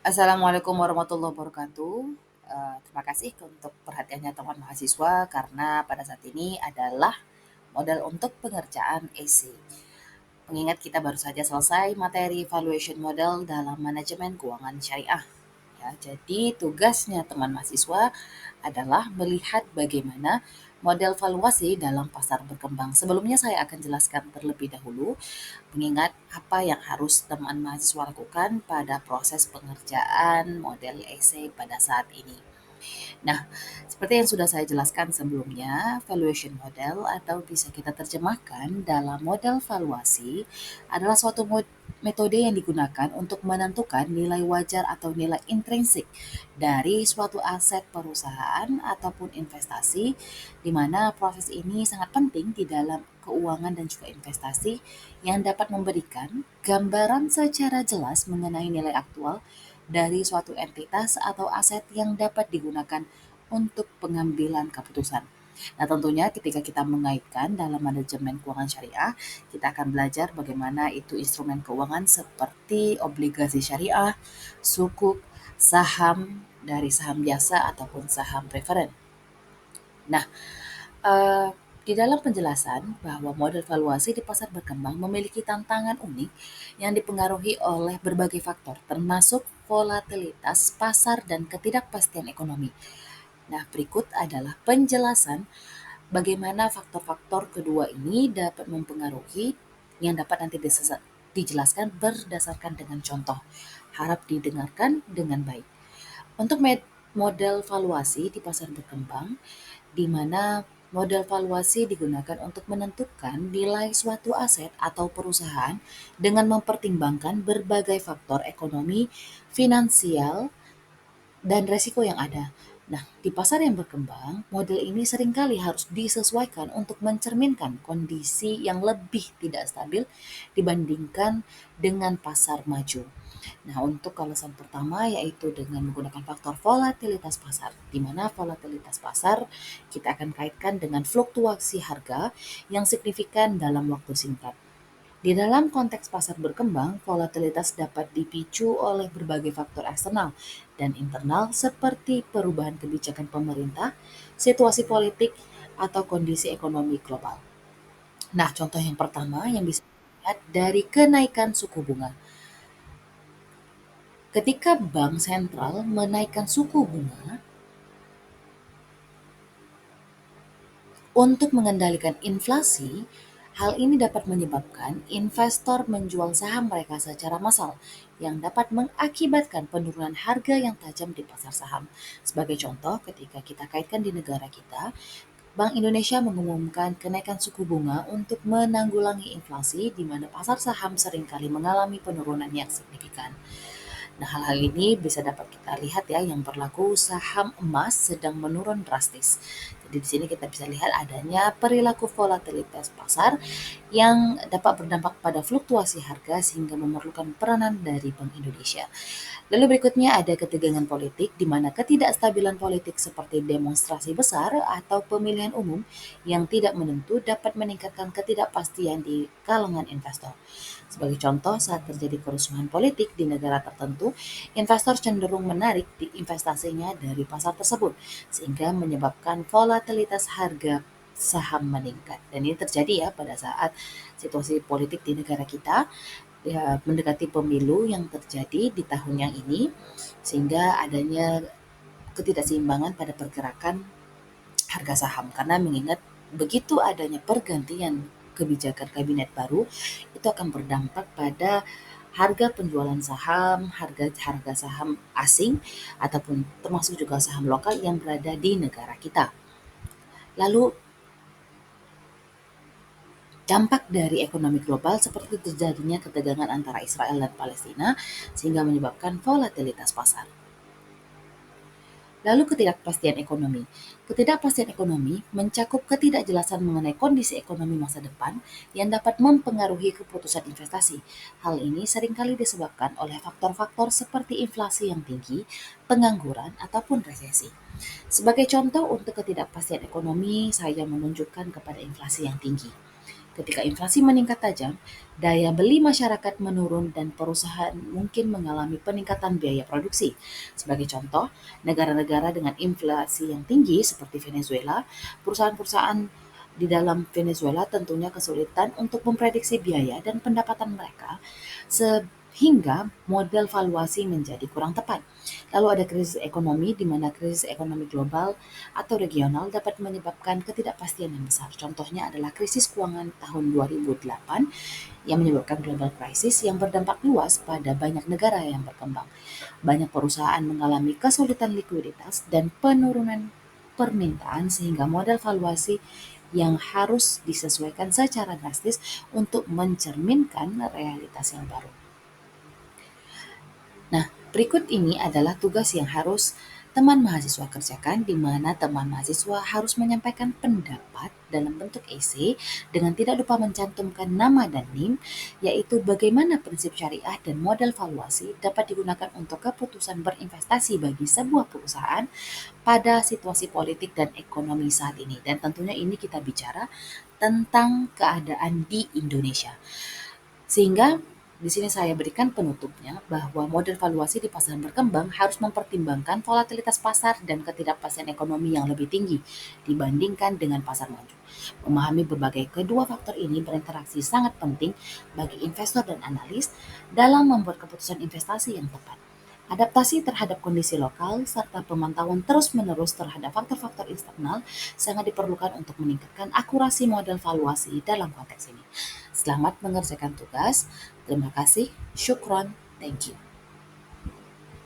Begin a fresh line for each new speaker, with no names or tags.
Assalamualaikum warahmatullahi wabarakatuh. Terima kasih untuk perhatiannya teman mahasiswa karena pada saat ini adalah modal untuk pengerjaan esai. Mengingat kita baru saja selesai materi valuation model dalam manajemen keuangan syariah. Ya, jadi tugasnya teman mahasiswa adalah melihat bagaimana model valuasi dalam pasar berkembang. Sebelumnya saya akan jelaskan terlebih dahulu mengingat apa yang harus teman mahasiswa lakukan pada proses pengerjaan model esai pada saat ini. Nah, seperti yang sudah saya jelaskan sebelumnya, valuation model atau bisa kita terjemahkan dalam model valuasi adalah suatu metode yang digunakan untuk menentukan nilai wajar atau nilai intrinsik dari suatu aset perusahaan ataupun investasi, di mana proses ini sangat penting di dalam keuangan dan juga investasi yang dapat memberikan gambaran secara jelas mengenai nilai aktual dari suatu entitas atau aset yang dapat digunakan untuk pengambilan keputusan. Nah, tentunya ketika kita mengaitkan dalam manajemen keuangan syariah, kita akan belajar bagaimana itu instrumen keuangan seperti obligasi syariah, sukuk, saham dari saham biasa ataupun saham preferen. Nah, Eee, di dalam penjelasan bahwa model valuasi di pasar berkembang memiliki tantangan unik yang dipengaruhi oleh berbagai faktor, termasuk volatilitas pasar dan ketidakpastian ekonomi. Nah, berikut adalah penjelasan bagaimana faktor-faktor kedua ini dapat mempengaruhi yang dapat nanti dijelaskan berdasarkan dengan contoh. Harap didengarkan dengan baik. Untuk model valuasi di pasar berkembang, di mana model valuasi digunakan untuk menentukan nilai suatu aset atau perusahaan dengan mempertimbangkan berbagai faktor ekonomi, finansial, dan resiko yang ada. Nah, di pasar yang berkembang, model ini seringkali harus disesuaikan untuk mencerminkan kondisi yang lebih tidak stabil dibandingkan dengan pasar maju. Nah, untuk alasan pertama yaitu dengan menggunakan faktor volatilitas pasar, di mana volatilitas pasar kita akan kaitkan dengan fluktuasi harga yang signifikan dalam waktu singkat. Di dalam konteks pasar berkembang, volatilitas dapat dipicu oleh berbagai faktor eksternal dan internal seperti perubahan kebijakan pemerintah, situasi politik, atau kondisi ekonomi global. Nah, contoh yang pertama yang bisa dilihat dari kenaikan suku bunga. Ketika bank sentral menaikkan suku bunga untuk mengendalikan inflasi, hal ini dapat menyebabkan investor menjual saham mereka secara massal yang dapat mengakibatkan penurunan harga yang tajam di pasar saham. Sebagai contoh, ketika kita kaitkan di negara kita, Bank Indonesia mengumumkan kenaikan suku bunga untuk menanggulangi inflasi di mana pasar saham seringkali mengalami penurunan yang signifikan. Nah, hal-hal ini bisa dapat kita lihat ya, yang berlaku saham emas sedang menurun drastis. Jadi di sini kita bisa lihat adanya perilaku volatilitas pasar yang dapat berdampak pada fluktuasi harga sehingga memerlukan peranan dari Bank Indonesia. Lalu berikutnya ada ketegangan politik, di mana ketidakstabilan politik seperti demonstrasi besar atau pemilihan umum yang tidak menentu dapat meningkatkan ketidakpastian di kalangan investor. Sebagai contoh, saat terjadi kerusuhan politik di negara tertentu, investor cenderung menarik di investasinya dari pasar tersebut, sehingga menyebabkan volatilitas harga saham meningkat. Dan ini terjadi ya pada saat situasi politik di negara kita ya mendekati pemilu yang terjadi di tahun yang ini, sehingga adanya ketidakseimbangan pada pergerakan harga saham karena mengingat begitu adanya pergantian kebijakan kabinet baru itu akan berdampak pada harga penjualan saham, harga saham asing ataupun termasuk juga saham lokal yang berada di negara kita. Lalu dampak dari ekonomi global seperti terjadinya ketegangan antara Israel dan Palestina sehingga menyebabkan volatilitas pasar. Lalu ketidakpastian ekonomi. Ketidakpastian ekonomi mencakup ketidakjelasan mengenai kondisi ekonomi masa depan yang dapat mempengaruhi keputusan investasi. Hal ini seringkali disebabkan oleh faktor-faktor seperti inflasi yang tinggi, pengangguran, ataupun resesi. Sebagai contoh untuk ketidakpastian ekonomi, saya menunjukkan kepada inflasi yang tinggi. Ketika inflasi meningkat tajam, daya beli masyarakat menurun dan perusahaan mungkin mengalami peningkatan biaya produksi. Sebagai contoh, negara-negara dengan inflasi yang tinggi seperti Venezuela, perusahaan-perusahaan di dalam Venezuela tentunya kesulitan untuk memprediksi biaya dan pendapatan mereka, sehingga model valuasi menjadi kurang tepat. Lalu ada krisis ekonomi, di mana krisis ekonomi global atau regional dapat menyebabkan ketidakpastian yang besar. Contohnya adalah krisis keuangan tahun 2008 yang menyebabkan global crisis yang berdampak luas pada banyak negara yang berkembang. Banyak perusahaan mengalami kesulitan likuiditas dan penurunan permintaan, sehingga model valuasi yang harus disesuaikan secara drastis untuk mencerminkan realitas yang baru. Nah, berikut ini adalah tugas yang harus teman mahasiswa kerjakan, di mana teman mahasiswa harus menyampaikan pendapat dalam bentuk esai dengan tidak lupa mencantumkan nama dan NIM, yaitu bagaimana prinsip syariah dan model valuasi dapat digunakan untuk keputusan berinvestasi bagi sebuah perusahaan pada situasi politik dan ekonomi saat ini. Dan tentunya ini kita bicara tentang keadaan di Indonesia. Sehingga di sini saya berikan penutupnya bahwa model valuasi di pasar berkembang harus mempertimbangkan volatilitas pasar dan ketidakpastian ekonomi yang lebih tinggi dibandingkan dengan pasar maju. Memahami berbagai kedua faktor ini berinteraksi sangat penting bagi investor dan analis dalam membuat keputusan investasi yang tepat. Adaptasi terhadap kondisi lokal serta pemantauan terus-menerus terhadap faktor-faktor eksternal sangat diperlukan untuk meningkatkan akurasi model valuasi dalam konteks ini. Selamat mengerjakan tugas. Terima kasih. Syukron. Thank you.